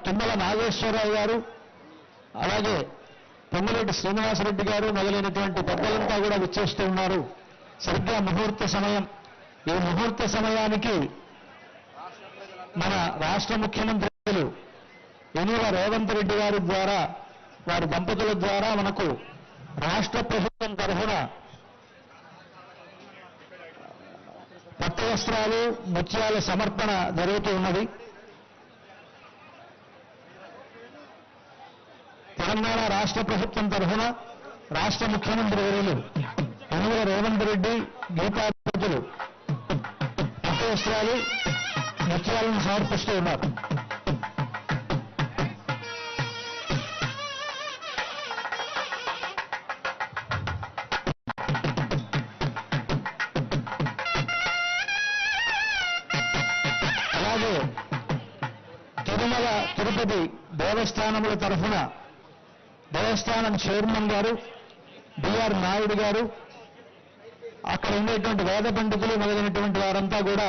తుమ్మల నాగేశ్వరరావు గారు, అలాగే పొంగులేటి శ్రీనివాసరెడ్డి గారు మొదలైనటువంటి పెద్దలంతా కూడా విచ్చేస్తూ ఉన్నారు. సరిగ్గా ముహూర్త సమయం. ఈ ముహూర్త సమయానికి మన రాష్ట్ర ముఖ్యమంత్రులు యనమల రేవంత్ రెడ్డి గారి ద్వారా, వారి దంపతుల ద్వారా మనకు రాష్ట్ర ప్రభుత్వం తరఫున పట్టు వస్త్రాలు, ముత్యాల సమర్పణ జరుగుతూ ఉన్నది. తెలంగాణ రాష్ట్ర ప్రభుత్వం తరఫున రాష్ట్ర ముఖ్యమంత్రి వర్యులు యనమల రేవంత్ రెడ్డి గీతాధిపతులు పట్టు వస్త్రాలు, ముత్యాలను సమర్పిస్తూ ఉన్నారు. అలాగే తిరుమల తిరుపతి దేవస్థానముల తరఫున దేవస్థానం చైర్మన్ గారు బిఆర్ నాయుడు గారు, అక్కడ ఉండేటువంటి వేద పండితులు మొదలైనటువంటి వారంతా కూడా